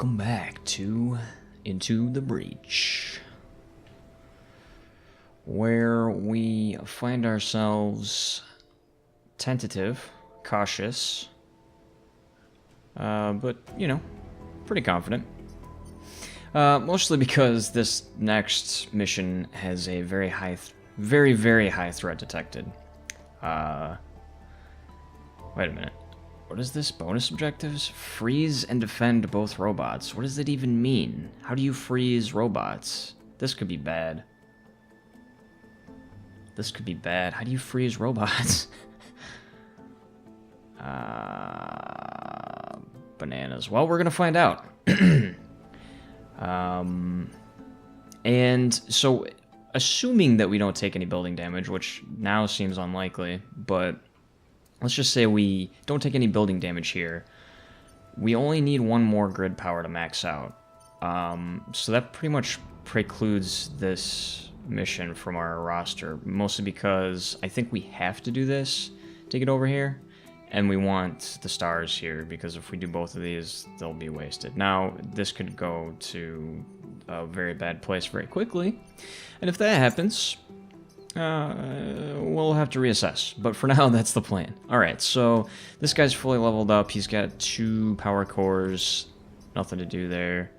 Welcome back to Into the Breach, where we find ourselves tentative, cautious, but, you know, pretty confident. Mostly because this next mission has a very high threat detected. Wait a minute. What is this? Bonus objectives? Freeze and defend both robots. What does that even mean? How do you freeze robots? This could be bad. This could be bad. How do you freeze robots? Bananas. Well, we're gonna find out. And so, assuming that we don't take any building damage, which now seems unlikely, but let's just say we don't take any building damage here. We only need one more grid power to max out. So that pretty much precludes this mission from our roster, mostly because I think we have to do this to get over here, and we want the stars here, because if we do both of these, they'll be wasted. Now, this could go to a very bad place very quickly, and if that happens, we'll have to reassess, but for now, that's the plan. Alright, so this guy's fully leveled up. He's got 2 power cores. Nothing to do there.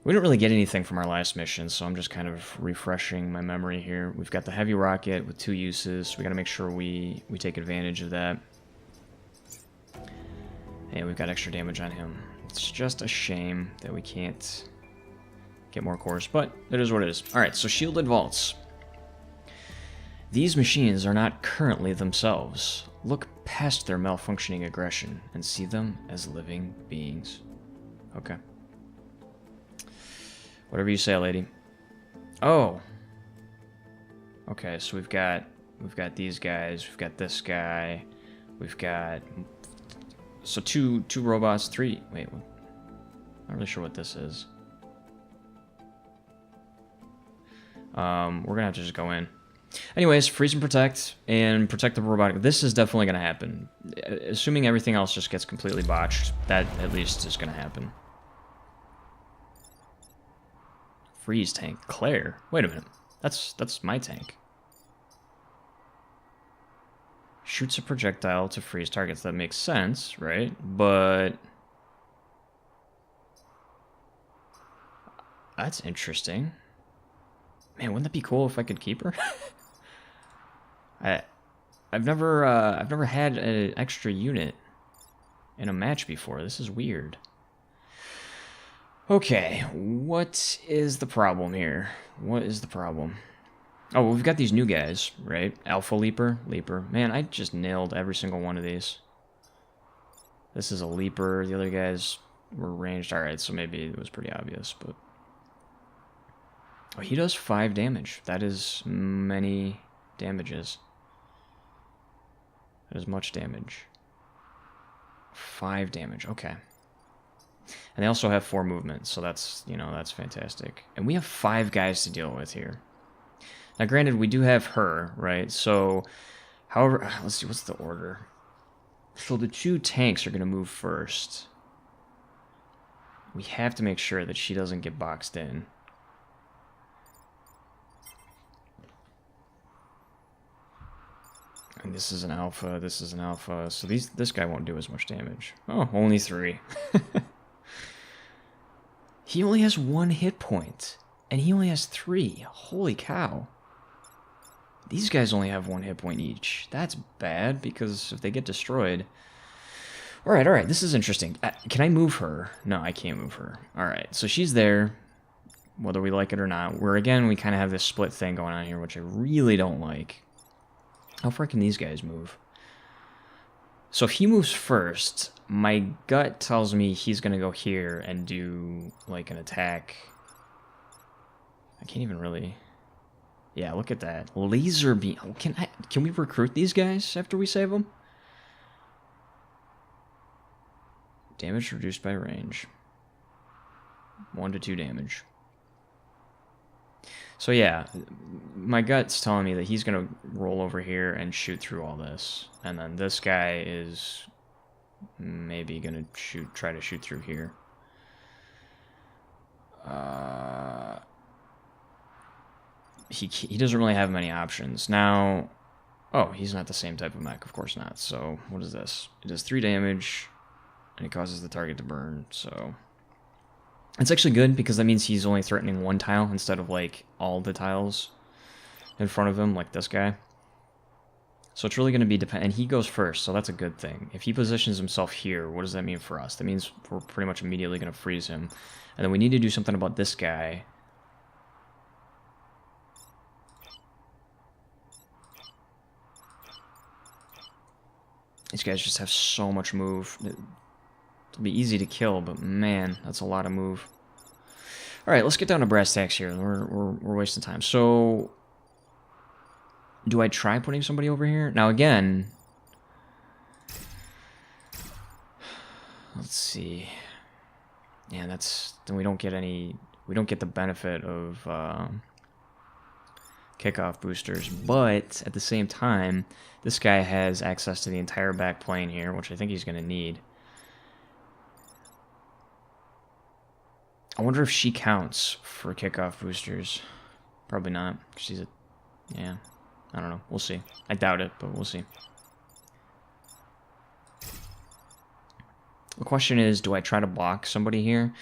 We didn't really get anything from our last mission, so I'm just kind of refreshing my memory here. We've got the heavy rocket with 2 uses. We gotta make sure we take advantage of that. And we've got extra damage on him. It's just a shame that we can't get more cores, but it is what it is. Alright, so shielded vaults. These machines are not currently themselves. Look past their malfunctioning aggression and see them as living beings. Okay. Whatever you say, lady. Oh. Okay, so we've got these guys, we've got this guy, we've got so two robots, 3. Wait, I'm not really sure what this is. We're gonna have to just go in. Anyways, freeze and protect the robotic. This is definitely going to happen. Assuming everything else just gets completely botched, that at least is going to happen. Freeze tank. Claire. Wait a minute. That's my tank. Shoots a projectile to freeze targets. That makes sense, right? But that's interesting. Man, wouldn't that be cool if I could keep her? I've never had an extra unit in a match before. This is weird. Okay, what is the problem here? What is the problem? Oh, well, we've got these new guys, right? Alpha Leaper. Man, I just nailed every single one of these. This is a Leaper. The other guys were ranged. Alright, so maybe it was pretty obvious, but... Oh, he does 5 damage. That is many damages. That is much damage. 5 damage, okay. And they also have 4 movements, so that's, you know, that's fantastic. And we have 5 guys to deal with here. Now, granted, we do have her, right? So, however, let's see, what's the order? So the 2 tanks are going to move first. We have to make sure that she doesn't get boxed in. And this is an alpha, this is an alpha, so this guy won't do as much damage. Oh, only 3. He only has 1 hit point, and he only has 3. Holy cow. These guys only have 1 hit point each. That's bad, because if they get destroyed... Alright, this is interesting. Can I move her? No, I can't move her. Alright, so she's there, whether we like it or not. Where, again, we kind of have this split thing going on here, which I really don't like. How far can these guys move? So if he moves first, my gut tells me he's going to go here and do, like, an attack. I can't even really... Yeah, look at that. Laser beam. Oh, can we recruit these guys after we save them? Damage reduced by range. 1 to 2 damage. So yeah, my gut's telling me that he's going to roll over here and shoot through all this. And then this guy is maybe going to try to shoot through here. He doesn't really have many options. Now, oh, he's not the same type of mech, of course not. So, what is this? It does 3 damage, and it causes the target to burn, so... It's actually good, because that means he's only threatening 1 tile, instead of, like, all the tiles in front of him, like this guy. So it's really going to be and he goes first, so that's a good thing. If he positions himself here, what does that mean for us? That means we're pretty much immediately going to freeze him. And then we need to do something about this guy. These guys just have so much move. It'll be easy to kill, but man, that's a lot of move. Alright, let's get down to brass tacks here. We're wasting time. So... do I try putting somebody over here? Now again, let's see. Yeah, then we don't get the benefit of kickoff boosters, but at the same time, this guy has access to the entire back plane here, which I think he's going to need. I wonder if she counts for kickoff boosters. Probably not, because she's a... yeah. I don't know. We'll see. I doubt it, but we'll see. The question is, do I try to block somebody here?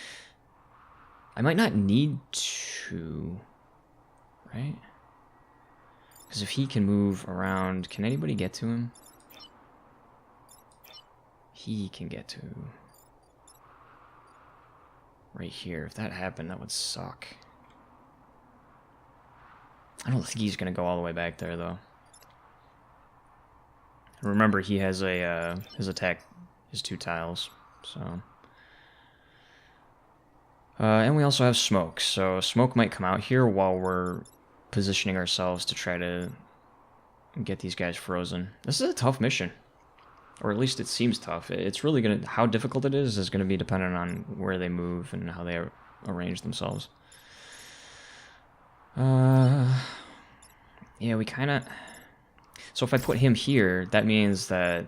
I might not need to, right? Because if he can move around, can anybody get to him? He can get to right here. If that happened, that would suck. I don't think he's going to go all the way back there, though. Remember, he has a his attack is 2 tiles, so... and we also have smoke, so smoke might come out here while we're positioning ourselves to try to get these guys frozen. This is a tough mission, or at least it seems tough. It's really going to... how difficult it is going to be dependent on where they move and how they arrange themselves. Yeah, we kind of... so if I put him here, that means that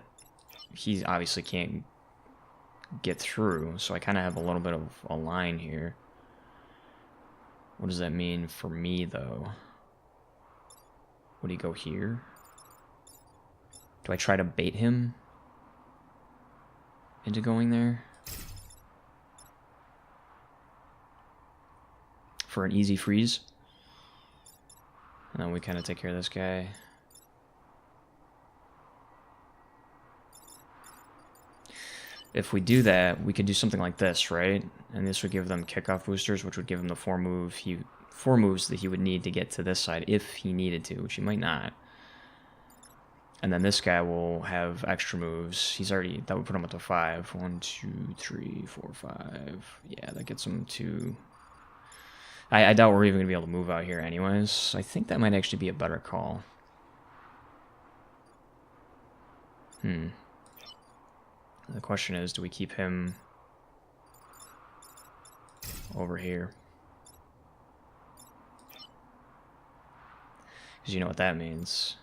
he obviously can't get through, so I kind of have a little bit of a line here. What does that mean for me, though? Would he go here? Do I try to bait him into going there? For an easy freeze? And then we kind of take care of this guy. If we do that, we could do something like this, right? And this would give them kickoff boosters, which would give him the 4 moves that he would need to get to this side if he needed to, which he might not. And then this guy will have extra moves. He's already... that would put him up to 5. 1, 2, 3, 4, 5. Yeah, that gets him to... I doubt we're even going to be able to move out here anyways. So I think that might actually be a better call. The question is, do we keep him over here? Because you know what that means.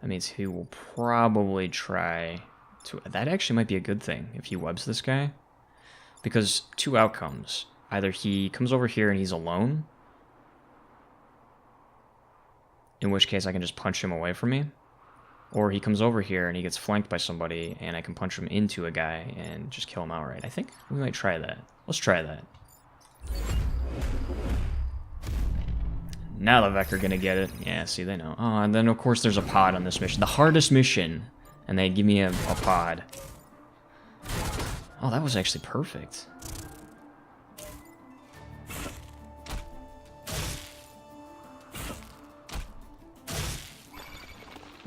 That means he will probably try to... that actually might be a good thing if he webs this guy. Because 2 outcomes. Either he comes over here and he's alone, in which case I can just punch him away from me, or he comes over here and he gets flanked by somebody and I can punch him into a guy and just kill him outright. I think we might try that. Let's try that. Now the Vec are gonna get it. Yeah, see, they know. Oh, and then of course there's a pod on this mission. The hardest mission. And they give me a pod. Oh, that was actually perfect.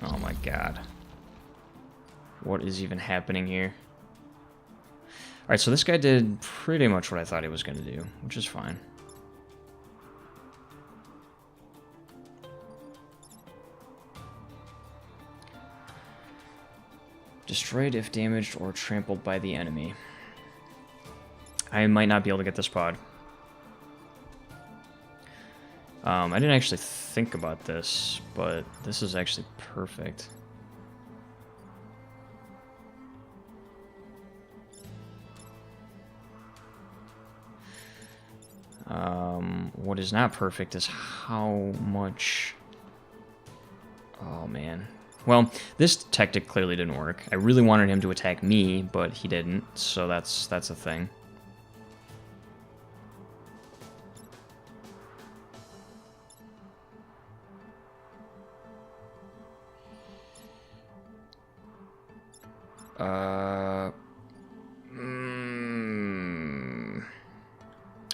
Oh my god. What is even happening here? Alright, so this guy did pretty much what I thought he was going to do, which is fine. Destroyed if damaged or trampled by the enemy. I might not be able to get this pod. I didn't actually think about this, but this is actually perfect. What is not perfect is how much... Oh, man. Well, this tactic clearly didn't work. I really wanted him to attack me, but he didn't, so that's a thing.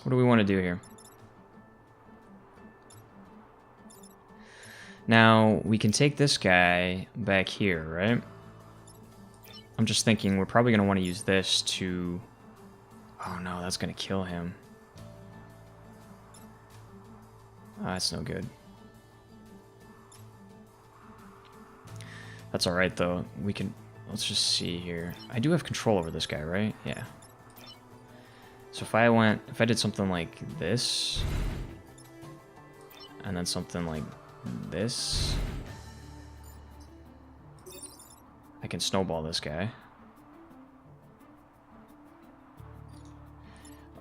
What do we want to do here? Now, we can take this guy back here, right? I'm just thinking we're probably going to want to use this to... Oh no, that's going to kill him. Oh, that's no good. That's alright, though. We can... Let's just see here. I do have control over this guy, right? Yeah. So if I did something like this, and then something like this, I can snowball this guy.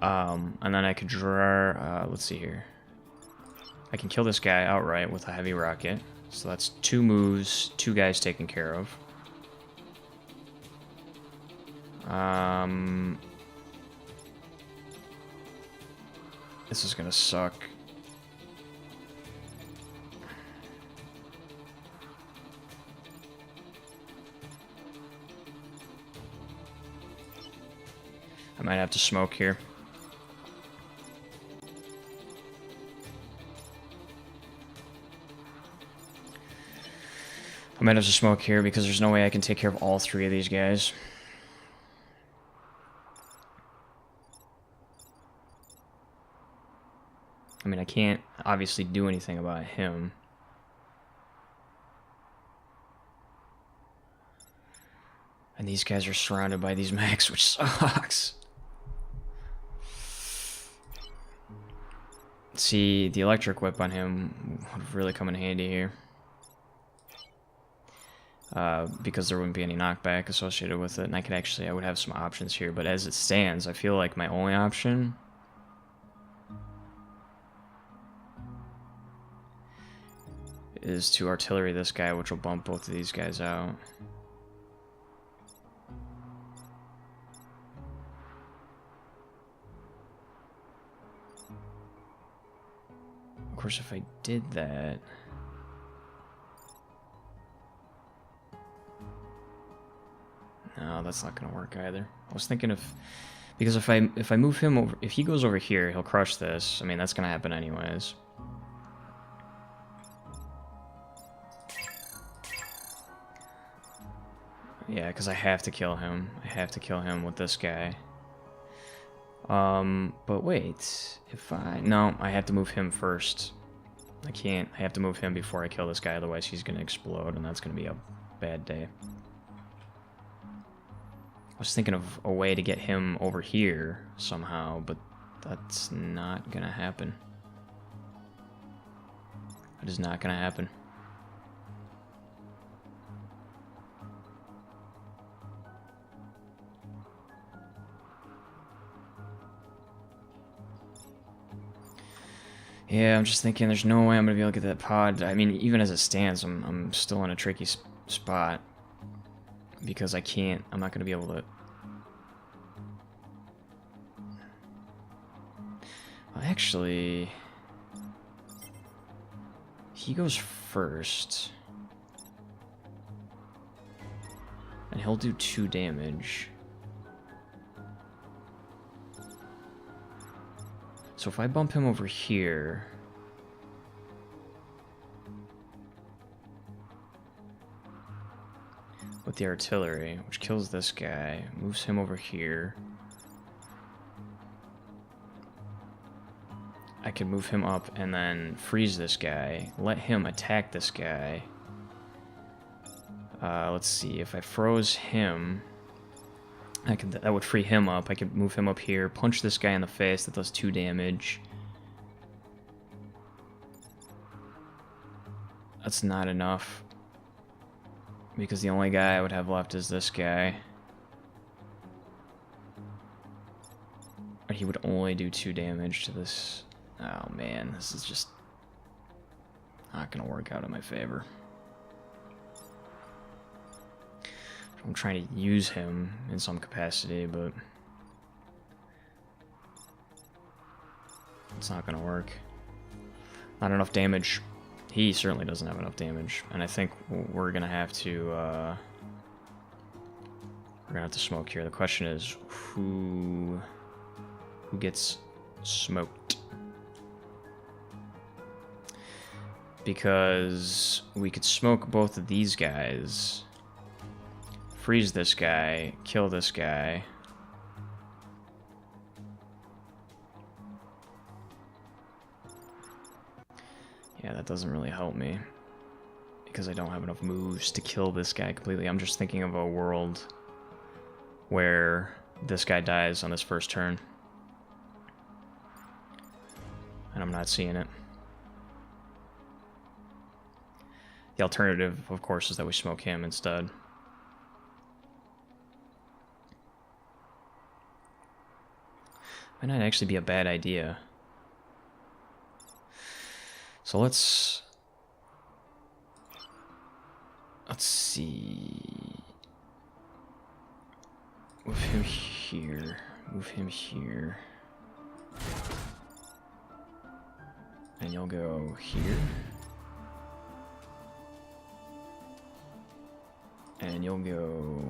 And then I could draw, let's see here. I can kill this guy outright with a heavy rocket. So that's 2 moves, 2 guys taken care of. This is gonna suck. I might have to smoke here. I might have to smoke here because there's no way I can take care of all 3 of these guys. I mean, I can't obviously do anything about him. And these guys are surrounded by these mechs, which sucks. See, the electric whip on him would really come in handy here. Because there wouldn't be any knockback associated with it. And I would have some options here. But as it stands, I feel like my only option is to artillery this guy, which will bump both of these guys out. Of course, if I did that... No, that's not gonna work either. I was thinking of... Because if I move him over... If he goes over here, he'll crush this. I mean, that's gonna happen anyways. Yeah, because I have to kill him. I have to kill him with this guy. But wait. No, I have to move him first. I can't. I have to move him before I kill this guy, otherwise he's gonna explode, and that's gonna be a bad day. I was thinking of a way to get him over here somehow, but that's not gonna happen. That is not gonna happen. Yeah, I'm just thinking there's no way I'm gonna be able to get that pod. I mean, even as it stands, I'm still in a tricky spot. Because I'm not gonna be able to... Well, actually... He goes first. And he'll do 2 damage. So if I bump him over here... with the artillery, which kills this guy, moves him over here. I can move him up and then freeze this guy, let him attack this guy. Let's see, if I froze him, that would free him up. I could move him up here, punch this guy in the face, that does 2 damage. That's not enough. Because the only guy I would have left is this guy. But he would only do 2 damage to this. Oh man, this is just not gonna work out in my favor. I'm trying to use him in some capacity, but it's not gonna work. Not enough damage. He certainly doesn't have enough damage, and I think we're gonna have to smoke here. The question is who gets smoked, because we could smoke both of these guys, freeze this guy, kill this guy. Yeah, that doesn't really help me because I don't have enough moves to kill this guy completely. I'm just thinking of a world where this guy dies on his first turn, and I'm not seeing it. The alternative, of course, is that we smoke him instead. Might not actually be a bad idea. So let's see. Move him here. Move him here. And you'll go here. And you'll go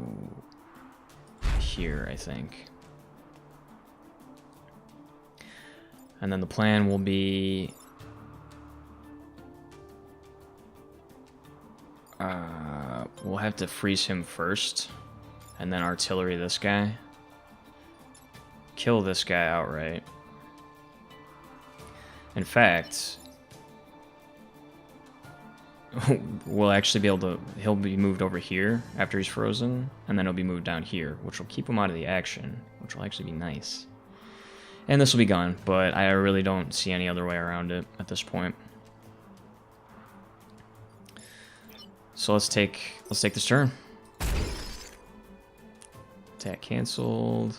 here, I think. And then the plan will be we'll have to freeze him first, and then artillery this guy. Kill this guy outright. In fact, we'll actually be able to, he'll be moved over here after he's frozen, and then he'll be moved down here, which will keep him out of the action, which will actually be nice. And this will be gone, but I really don't see any other way around it at this point. So let's take this turn. Attack canceled.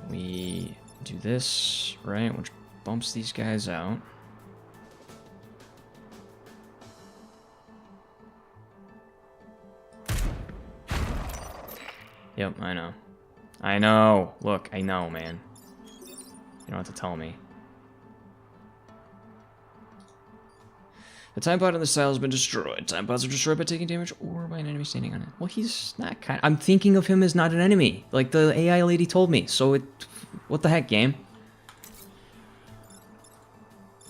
We do this, right, which bumps these guys out. Yep, I know. I know. Look, I know, man. You don't have to tell me. The time pod on the style has been destroyed. Time pods are destroyed by taking damage or by an enemy standing on it. Well, he's not kind of... I'm thinking of him as not an enemy, like the AI lady told me. So it... What the heck, game?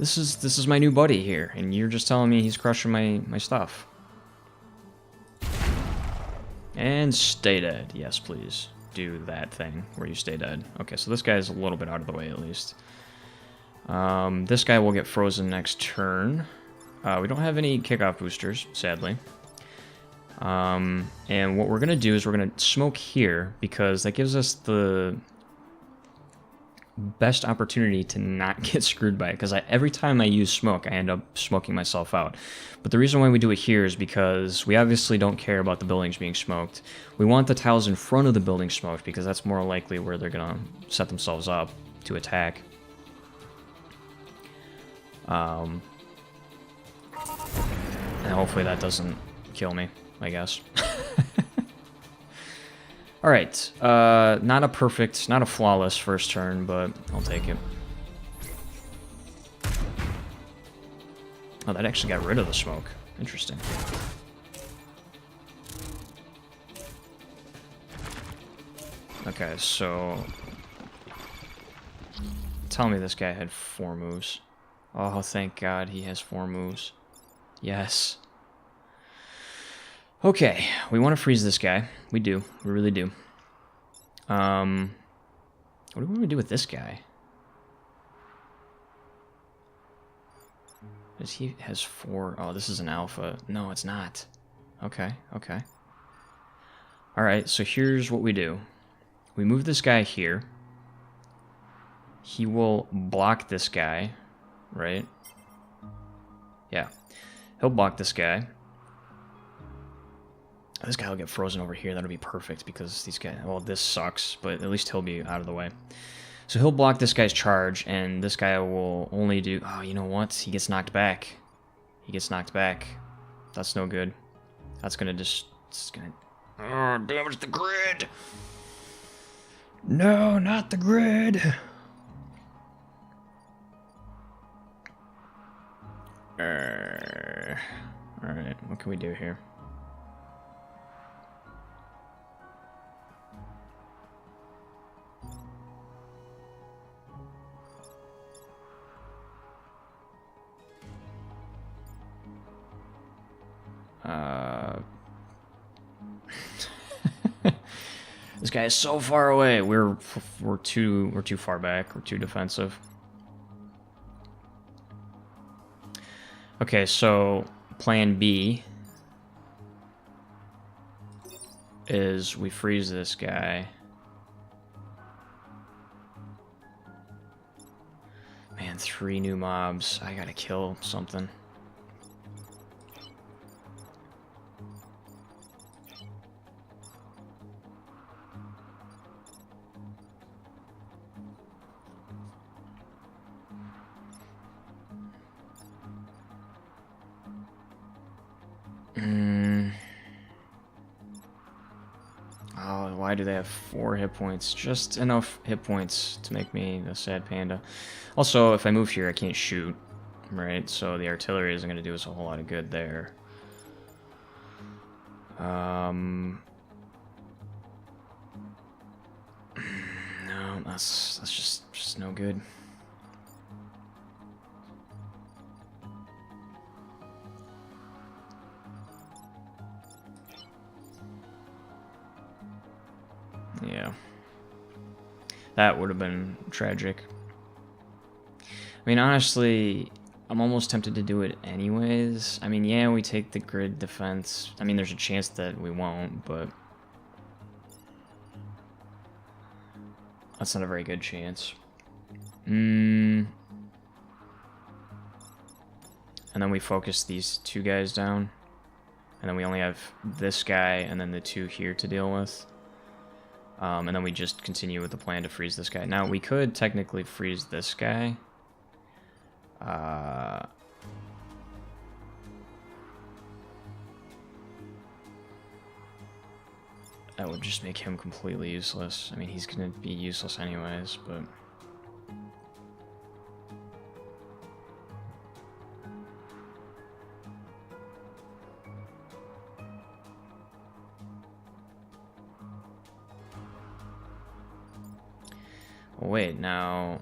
This is my new buddy here, and you're just telling me he's crushing my stuff. And stay dead. Yes, please. Do that thing where you stay dead. Okay, so this guy's a little bit out of the way, at least. This guy will get frozen next turn. We don't have any kickoff boosters, sadly. And what we're going to do is we're going to smoke here, because that gives us the best opportunity to not get screwed by it, because every time I use smoke, I end up smoking myself out. But the reason why we do it here is because we obviously don't care about the buildings being smoked. We want the tiles in front of the building smoked, because that's more likely where they're going to set themselves up to attack. And hopefully that doesn't kill me, I guess. Alright, not a perfect, not a flawless first turn, but I'll take it. Oh, that actually got rid of the smoke. Interesting. Okay, so... Tell me this guy had 4 moves. Oh, thank God he has 4 moves. Yes. Okay, we want to freeze this guy. We do. We really do. What do we want to do with this guy? Because he has 4... Oh, this is an alpha. No, it's not. Okay, okay. Alright, so here's what we do. We move this guy here. He will block this guy, right? Yeah. He'll block this guy. This guy will get frozen over here. That'll be perfect because these guys... Well, this sucks, but at least he'll be out of the way. So he'll block this guy's charge, and this guy will only do... Oh, you know what? He gets knocked back. He gets knocked back. That's no good. That's gonna just... It's gonna... Oh, damage the grid! No, not the grid! Alright, what can we do here? This guy is so far away. We're too far back. We're too defensive. Okay, so plan B is we freeze this guy. Man, 3 new mobs. I gotta kill something. Oh, why do they have 4 hit points? Just enough hit points to make me a sad panda. Also, if I move here, I can't shoot, right? So the artillery isn't going to do us a whole lot of good there. No, that's just no good. Yeah. That would have been tragic. I mean, honestly, I'm almost tempted to do it anyways. I mean, yeah, we take the grid defense. I mean, there's a chance that we won't, but... That's not a very good chance. And then we focus these 2 guys down. And then we only have this guy and then the 2 here to deal with. And then we just continue with the plan to freeze this guy. Now, we could technically freeze this guy. That would just make him completely useless. I mean, he's going to be useless anyways, but... Wait, now...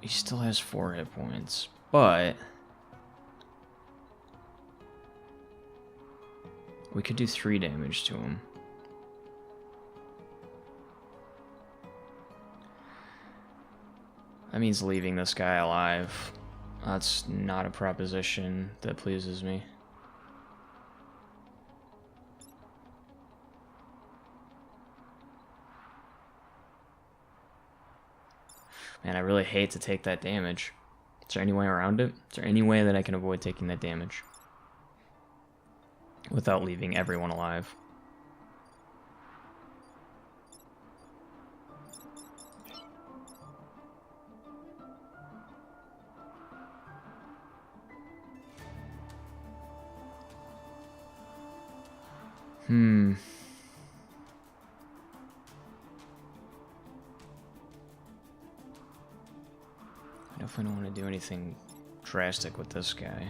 He still has 4 hit points, but... We could do 3 damage to him. That means leaving this guy alive. That's not a proposition that pleases me. Man, I really hate to take that damage. Is there any way around it? Is there any way that I can avoid taking that damage? Without leaving everyone alive. I definitely don't want to do anything drastic with this guy.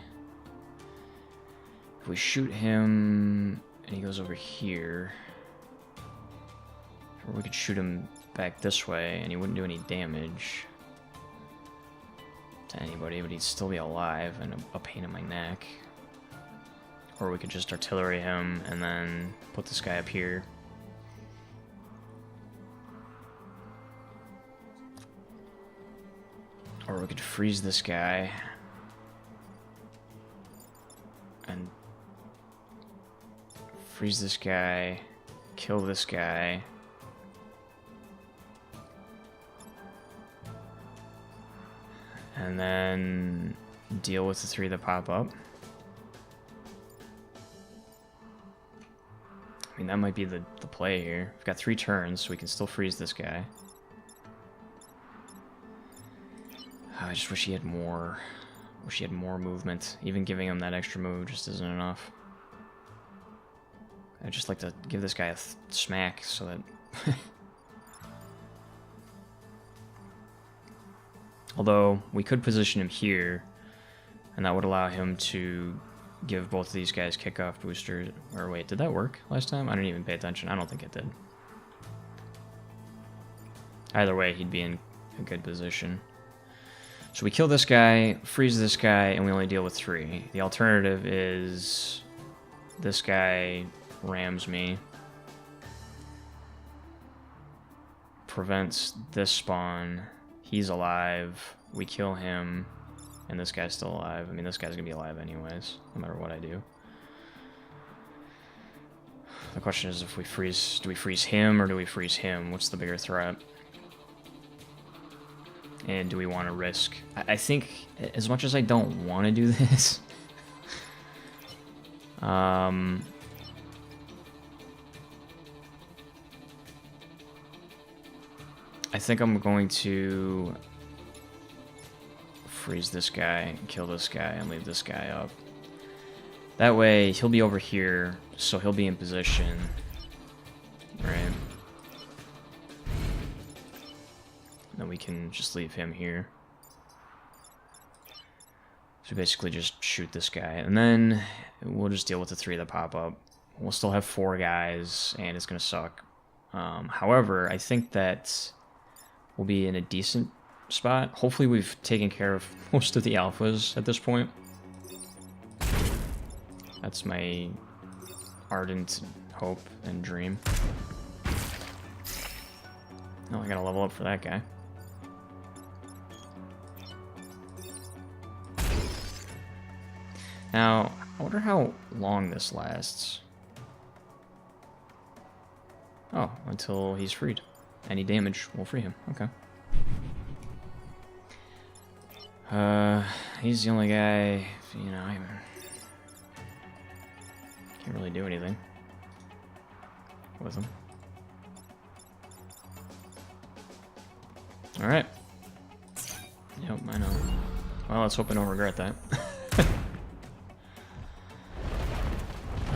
If we shoot him and he goes over here, or we could shoot him back this way and he wouldn't do any damage to anybody, but he'd still be alive and a pain in my neck. Or we could just artillery him and then put this guy up here. Or we could freeze this guy and freeze this guy, kill this guy, and then deal with the 3 that pop up. mean, that might be the play here. We've got 3 turns, so we can still freeze this guy. I just wish he had more. Wish he had more movement. Even giving him that extra move just isn't enough. I'd just like to give this guy a smack so that... Although, we could position him here, and that would allow him to give both of these guys kick-off boosters. Or wait, did that work last time? I didn't even pay attention. I don't think it did. Either way, he'd be in a good position. So we kill this guy, freeze this guy, and we only deal with 3. The alternative is this guy rams me, prevents this spawn, he's alive, we kill him, and this guy's still alive. I mean, this guy's gonna be alive anyways, no matter what I do. The question is, if we freeze, do we freeze him or do we freeze him? What's the bigger threat? And do we want to risk? I think, as much as I don't want to do this, I think I'm going to freeze this guy, kill this guy, and leave this guy up. That way, he'll be over here, so he'll be in position, right? Then we can just leave him here. So basically just shoot this guy, and then we'll just deal with the 3 that pop up. We'll still have 4 guys, and it's gonna suck. However, I think that we'll be in a decent spot. Hopefully we've taken care of most of the alphas at this point. That's my ardent hope and dream. Oh, I gotta level up for that guy. Now, I wonder how long this lasts. Oh, until he's freed. Any damage will free him. Okay. He's the only guy, you know, I can't really do anything with him. Alright. Yep, I know. Well, let's hope I don't regret that.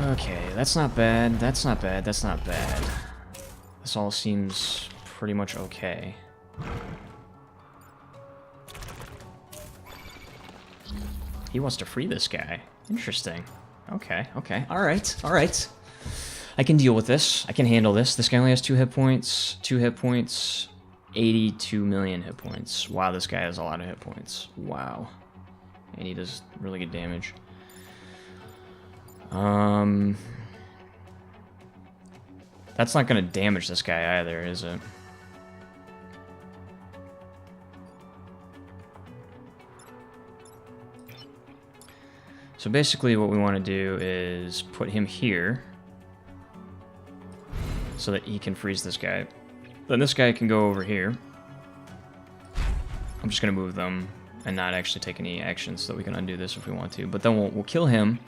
Okay, that's not bad, that's not bad, that's not bad. This all seems pretty much okay. He wants to free this guy. Interesting. Okay, okay. Alright, alright. I can deal with this. I can handle this. This guy only has 2 hit points. 2 hit points. 82 million hit points. Wow, this guy has a lot of hit points. Wow. And he does really good damage. That's not gonna damage this guy either, is it? So basically what we want to do is put him here so that he can freeze this guy. Then this guy can go over here. I'm just gonna move them and not actually take any action so that we can undo this if we want to. But then we'll kill him.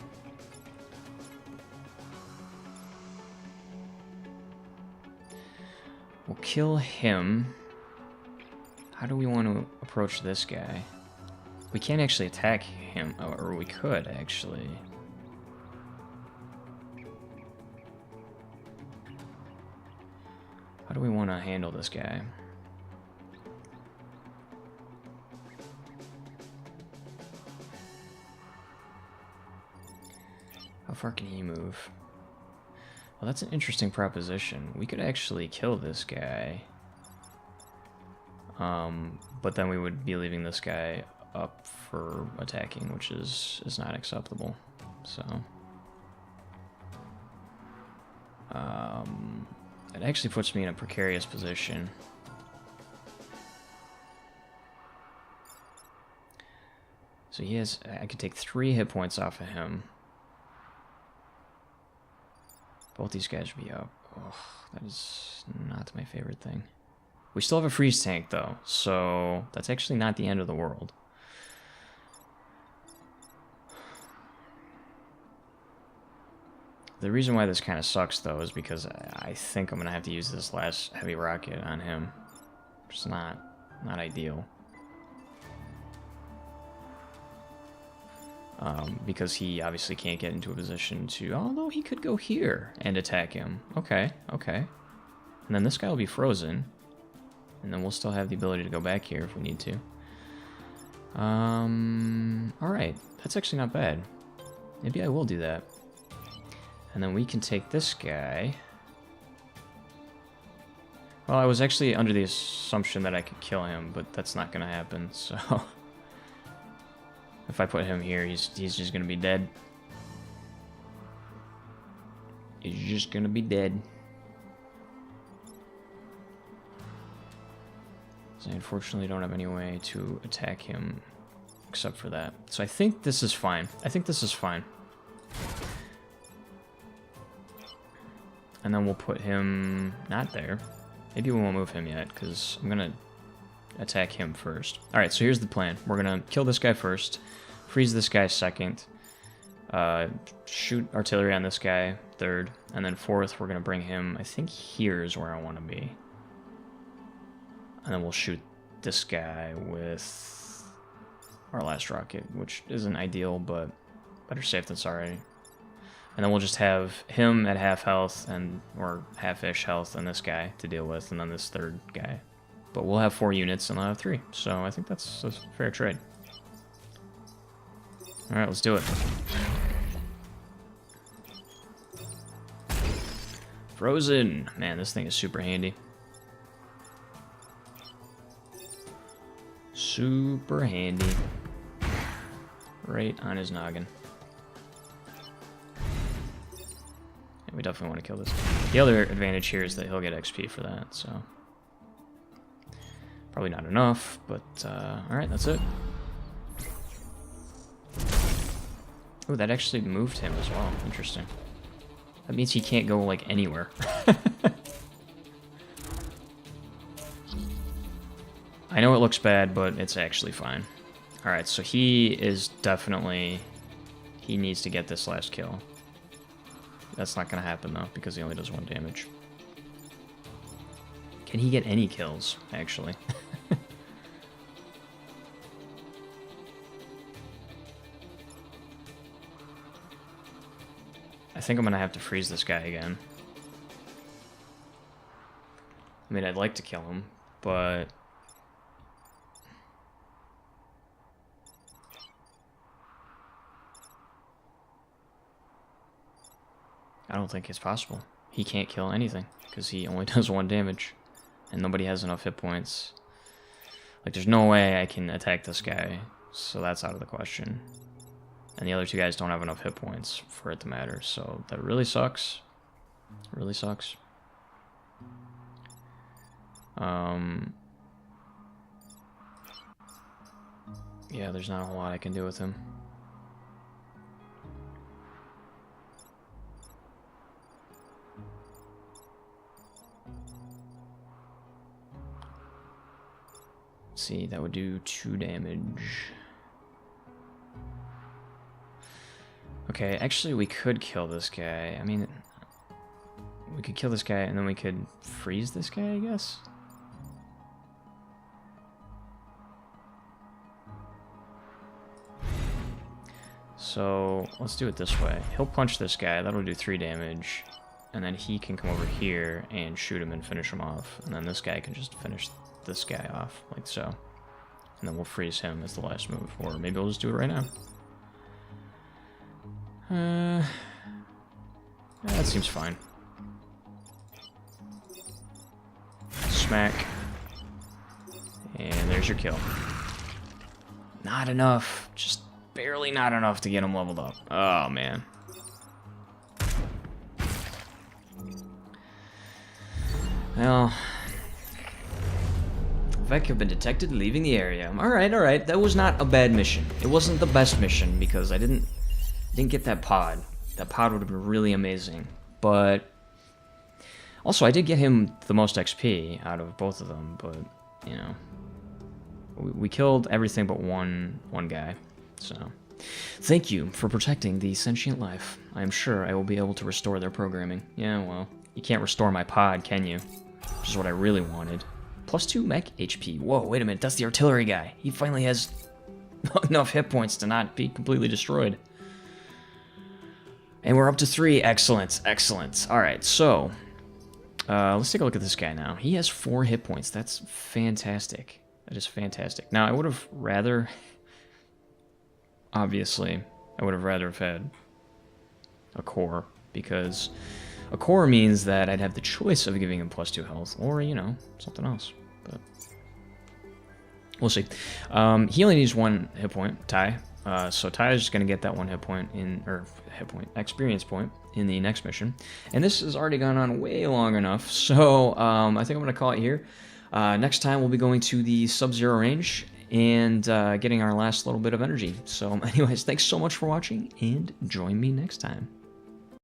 We'll kill him. How do we want to approach this guy? We can't actually attack him, or we could actually. How do we want to handle this guy? How far can he move? Well, that's an interesting proposition. We could actually kill this guy. But then we would be leaving this guy up for attacking, which is not acceptable. So it actually puts me in a precarious position. So he has, I could take 3 hit points off of him. Both these guys would be up. Oh, that is not my favorite thing. We still have a freeze tank though, so that's actually not the end of the world. The reason why this kind of sucks, though, is because I think I'm going to have to use this last heavy rocket on him. It's not ideal. Because he obviously can't get into a position to... Although he could go here and attack him. Okay, okay. And then this guy will be frozen. And then we'll still have the ability to go back here if we need to. Alright. That's actually not bad. Maybe I will do that. And then we can take this guy. Well, I was actually under the assumption that I could kill him, but that's not going to happen, so... If I put him here, he's just going to be dead. He's just going to be dead. So I unfortunately don't have any way to attack him except for that. So I think this is fine. I think this is fine. And then we'll put him not there. Maybe we won't move him yet, because I'm going to attack him first. Alright, so here's the plan. We're going to kill this guy first. Freeze this guy second. Shoot artillery on this guy third. And then fourth, we're going to bring him... I think here is where I want to be. And then we'll shoot this guy with our last rocket, which isn't ideal, but better safe than sorry. And then we'll just have him at half health, or half-ish health, and this guy to deal with, and then this third guy. But we'll have 4 units, and I'll have 3. So I think that's a fair trade. Alright, let's do it. Frozen! Man, this thing is super handy. Super handy. Right on his noggin. Yeah, we definitely want to kill this. The other advantage here is that he'll get XP for that, so... Probably not enough, but alright, that's it. Oh, that actually moved him as well. Interesting. That means he can't go, like, anywhere. I know it looks bad, but it's actually fine. Alright, so he is definitely... He needs to get this last kill. That's not going to happen, though, because he only does 1 damage. Can he get any kills, actually? I think I'm going to have to freeze this guy again. I mean, I'd like to kill him, but... I don't think it's possible. He can't kill anything, because he only does 1 damage. And nobody has enough hit points. Like, there's no way I can attack this guy, so that's out of the question. And the other 2 guys don't have enough hit points for it to matter, so that really sucks. It really sucks. Yeah, there's not a whole lot I can do with him. Let's see, that would do 2 damage. Okay, actually we could kill this guy. I mean, we could kill this guy and then we could freeze this guy, I guess? So, let's do it this way. He'll punch this guy, that'll do 3 damage. And then he can come over here and shoot him and finish him off. And then this guy can just finish this guy off, like so. And then we'll freeze him as the last move. Or maybe we'll just do it right now. That seems fine. Smack. And there's your kill. Not enough. Just barely not enough to get him leveled up. Oh, man. Well... Vec have been detected leaving the area. Alright, alright. That was not a bad mission. It wasn't the best mission because I didn't get that pod. That pod would have been really amazing. But also I did get him the most XP out of both of them, but you know. We killed everything but one guy. So Thank you for protecting the sentient life. I am sure I will be able to restore their programming. Yeah, well, you can't restore my pod, can you? Which is what I really wanted. +2 mech HP. Whoa, wait a minute, that's the artillery guy. He finally has enough hit points to not be completely destroyed. And we're up to 3. Excellent, excellent. Alright, so let's take a look at this guy now. He has 4 hit points. That's fantastic. That is fantastic. Now, I would have rather... Obviously, I would have rather have had a core, because a core means that I'd have the choice of giving him +2 health, or, you know, something else. But we'll see. He only needs 1 hit point, Ty. So Ty is just going to get that 1 hit point in, or experience point in the next mission. And this has already gone on way long enough, so I think I'm going to call it here. Next time we'll be going to the Sub-Zero range and getting our last little bit of energy. So anyways, thanks so much for watching, and join me next time.